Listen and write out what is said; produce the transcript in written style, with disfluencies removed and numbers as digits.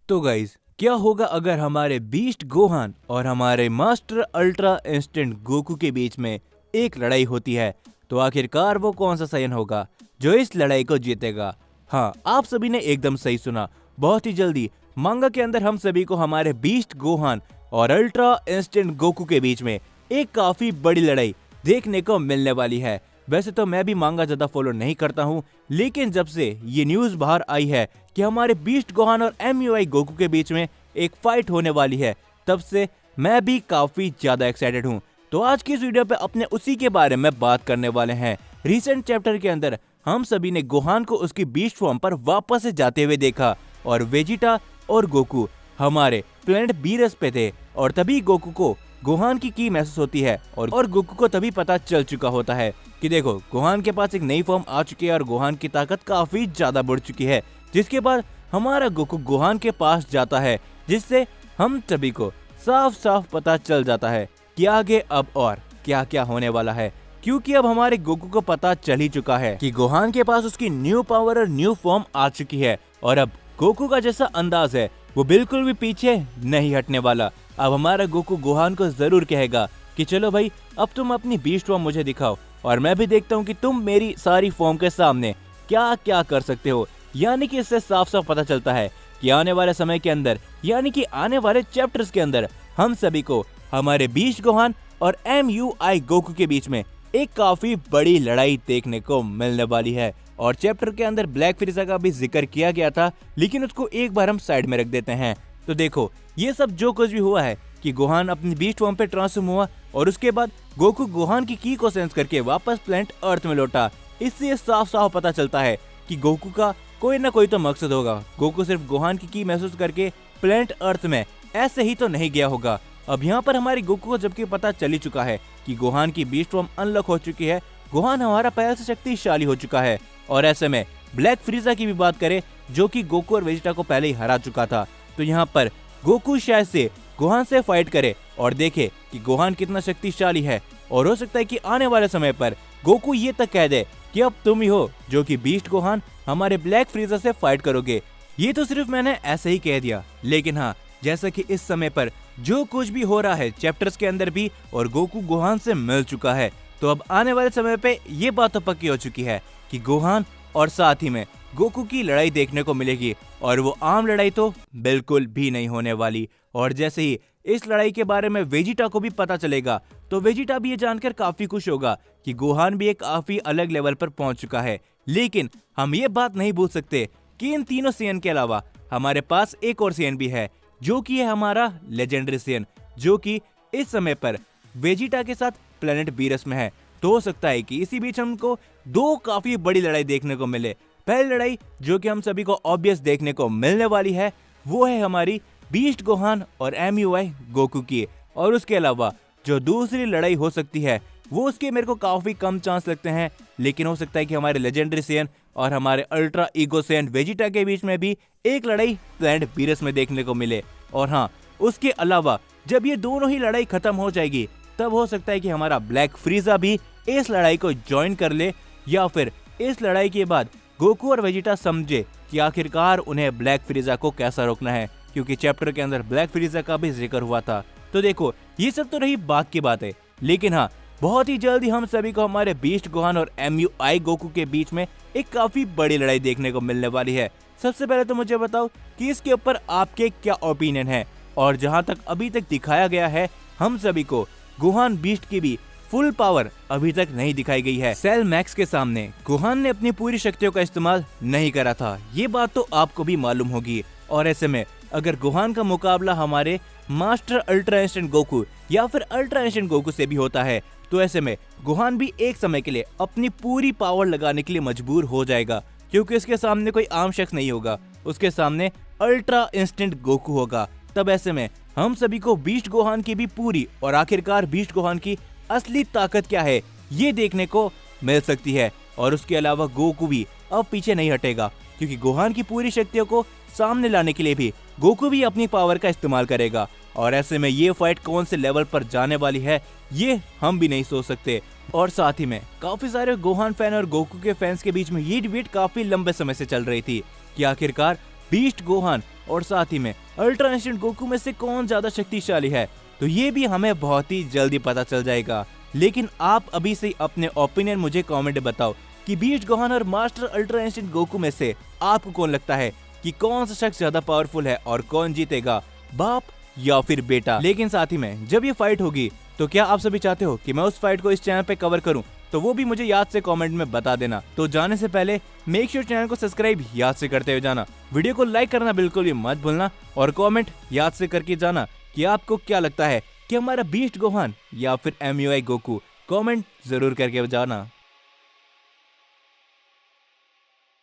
तो गाइज क्या होगा अगर हमारे बीस्ट गोहान और हमारे मास्टर अल्ट्रा इंस्टेंट गोकू के बीच में एक लड़ाई होती है। तो आखिरकार वो कौन सा सायन होगा जो इस लड़ाई को जीतेगा। हाँ, आप सभी ने एकदम सही सुना। बहुत ही जल्दी मांगा के अंदर हम सभी को हमारे बीस्ट गोहान और अल्ट्रा इंस्टेंट गोकू के बीच में एक काफी बड़ी लड़ाई देखने को मिलने वाली है। वैसे तो मैं भी मांगा ज्यादा फॉलो नहीं करता हूँ, लेकिन जब से ये न्यूज बाहर आई है कि हमारे बीस्ट गोहान और MUI गोकू के बीच में एक फाइट होने वाली है, तब से मैं भी काफी ज्यादा एक्साइटेड हूँ। तो आज की इस वीडियो पे अपने उसी के बारे में बात करने वाले हैं। रिसेंट चैप्टर के अंदर हम सभी ने गोहान को उसकी बीस्ट फॉर्म पर वापस से जाते हुए देखा और वेजिटा और गोकू हमारे प्लेनेट बीरस पे थे और तभी गोकू को गोहान की महसूस होती है और गोकू को तभी पता चल चुका होता है कि देखो गोहान के पास एक नई फॉर्म आ चुकी है और गोहान की ताकत काफी ज्यादा बढ़ चुकी है। जिसके बाद हमारा गोकू गोहान के पास जाता है, जिससे हम सभी को साफ साफ पता चल जाता है कि आगे अब और क्या क्या होने वाला है, क्योंकि अब हमारे गोकू को पता चल ही चुका है कि गोहान के पास उसकी न्यू पावर और न्यू फॉर्म आ चुकी है और अब गोकू का जैसा अंदाज है वो बिल्कुल भी पीछे नहीं हटने वाला। अब हमारा गोकू गोहान को जरूर कहेगा कि चलो भाई, अब तुम अपनी बीस्ट फॉर्म मुझे दिखाओ और मैं भी देखता हूँ कि तुम मेरी सारी फॉर्म के सामने क्या क्या कर सकते हो। यानी कि इससे साफ साफ पता चलता है कि आने वाले समय के अंदर, यानी कि आने वाले चैप्टर्स के अंदर हम सभी को हमारे बीस्ट गोहान और MUI गोकू के बीच में एक काफी बड़ी लड़ाई देखने को मिलने वाली है। और चैप्टर के अंदर ब्लैक फ्रीजा का भी जिक्र किया गया था, लेकिन उसको एक बार हम साइड में रख देते हैं। तो देखो, ये सब जो कुछ भी हुआ है कि गोहान अपनी बीस्ट फॉर्म पे ट्रांसफॉर्म हुआ और उसके बाद गोकू गोहान की को सेंस करके वापस प्लेनेट अर्थ में लौटा। इससे साफ साफ पता चलता है कि गोकू का कोई ना कोई तो मकसद होगा। गोकू सिर्फ गोहान की महसूस करके प्लेनेट अर्थ में ऐसे ही तो नहीं गया होगा। अब यहाँ पर हमारे गोकू को जबकि पता चल ही चुका है कि गोहान की बीस्ट फॉर्म अनलॉक हो चुकी है, गोहान हमारा पहले से शक्तिशाली हो चुका है। और ऐसे में ब्लैक फ्रीजा की भी बात करें जो कि गोकू और वेजिटा को पहले ही हरा चुका था, तो यहाँ पर गोकू शायद से गोहान से फाइट करे और देखे कि गोहान कितना शक्तिशाली है। और हो सकता है कि आने वाले समय पर गोकू ये तक कह दे कि अब तुम ही हो जो कि बीस्ट गोहान हमारे ब्लैक फ्रीजा से फाइट करोगे। ये तो सिर्फ मैंने ऐसे ही कह दिया, लेकिन हाँ, जैसा कि इस समय पर जो कुछ भी हो रहा है चैप्टर्स के अंदर भी और गोकू गोहान से मिल चुका है, तो अब आने वाले समय पे ये बात तो पक्की हो चुकी है कि गोहान और साथ ही में गोकू की लड़ाई देखने को मिलेगी और वो आम लड़ाई तो बिल्कुल भी नहीं होने वाली। और जैसे ही इस लड़ाई के बारे में वेजिटा को भी पता चलेगा, तो वेजिटा भी ये जानकर काफी खुश होगा कि गोहान भी एक काफी अलग लेवल पर पहुंच चुका है। लेकिन हम ये बात नहीं भूल सकते कि इन तीनों सीएन के अलावा हमारे पास एक और सीएन भी है, जो कि है हमारा लेजेंडरी सीएन, जो कि इस समय पर वेजिटा के साथ प्लेनेट बीरस में है। तो हो सकता है कि इसी बीच हमको दो काफी बड़ी लड़ाई देखने को मिले। पहली लड़ाई जो कि हम सभी को ऑब्वियस देखने को मिलने वाली है, वो है हमारी बीस्ट गोहान और MUI गोकू की। और उसके अलावा जो दूसरी लड़ाई हो सकती है वो उसके मेरे को काफी कम चांस लगते हैं, लेकिन हो सकता है कि हमारे लेजेंडरी सीएन और हमारे अल्ट्रा ईगो सीएन वेजिटा के बीच में भी एक लड़ाई प्लेनेट बीरस में देखने को मिले। और हाँ, उसके अलावा जब ये दोनों ही लड़ाई खत्म हो जाएगी, तब हो सकता है कि हमारा ब्लैक फ्रीजा भी इस लड़ाई को ज्वाइन कर ले, या फिर इस लड़ाई के बाद गोकू और वेजिटा समझे कि आखिरकार उन्हें ब्लैक फ्रीजा को कैसा रोकना है, क्योंकि चैप्टर के अंदर ब्लैक फ्रीजा का भी जिक्र हुआ था। तो देखो, ये सब तो रही बात की बात है, लेकिन हाँ, बहुत ही जल्दी हम सभी को हमारे बीस्ट गोहान और MUI गोकू के बीच में एक काफी बड़ी लड़ाई देखने को मिलने वाली है। सबसे पहले तो मुझे बताओ कि इसके ऊपर आपके क्या ओपिनियन है। और जहां तक अभी तक दिखाया गया है, हम सभी को गोहान बीस्ट की भी फुल पावर अभी तक नहीं दिखाई गई है। सेल मैक्स के सामने गोहान ने अपनी पूरी शक्तियों का इस्तेमाल नहीं करा था, ये बात तो आपको भी मालूम होगी। और ऐसे में अगर गोहान का मुकाबला हमारे मास्टर अल्ट्रा इंस्टेंट गोकू या फिर अल्ट्रा इंस्टेंट गोकू से भी होता है, तो ऐसे में गोहान भी एक समय के लिए अपनी पूरी पावर लगाने के लिए मजबूर हो जाएगा, क्योंकि उसके सामने कोई आम शख्स नहीं होगा, उसके सामने अल्ट्रा इंस्टेंट गोकू होगा। तब ऐसे में हम सभी को बीस्ट गोहान की भी पूरी और आखिरकार बीस्ट गोहान की असली ताकत क्या है ये देखने को मिल सकती है। और उसके अलावा गोकू भी अब पीछे नहीं हटेगा, क्योंकि गोहान की पूरी शक्तियों को सामने लाने के लिए भी गोकू भी अपनी पावर का इस्तेमाल करेगा। और ऐसे में ये फाइट कौन से लेवल पर जाने वाली है ये हम भी नहीं सोच सकते। और साथ ही में काफी सारे गोहान फैन और गोकू के फैंस के बीच में ये डिबेट काफी लंबे समय से चल रही थी कि आखिरकार बीस्ट गोहान और साथ ही में अल्ट्रा इंस्टेंट गोकू में से कौन ज्यादा शक्तिशाली है, तो ये भी हमें बहुत ही जल्दी पता चल जाएगा। लेकिन आप अभी से अपने ओपिनियन मुझे कमेंट में बताओ कि बीस्ट गोहान और मास्टर अल्ट्रा इंस्टेंट गोकू में से आपको कौन लगता है कि कौन सा शख्स ज्यादा पावरफुल है और कौन जीतेगा, बाप या फिर बेटा। लेकिन साथ ही में जब ये फाइट होगी तो क्या आप सभी चाहते हो कि मैं उस फाइट को इस चैनल पे कवर करूं, तो वो भी मुझे याद से कमेंट में बता देना। तो जाने से पहले मेक श्योर चैनल को सब्सक्राइब याद से करते हुए जाना, वीडियो को लाइक करना बिल्कुल भी मत भूलना और कमेंट याद से करके जाना कि आपको क्या लगता है कि हमारा बीस्ट गोहान या फिर MUI गोकू, कमेंट जरूर करके जाना।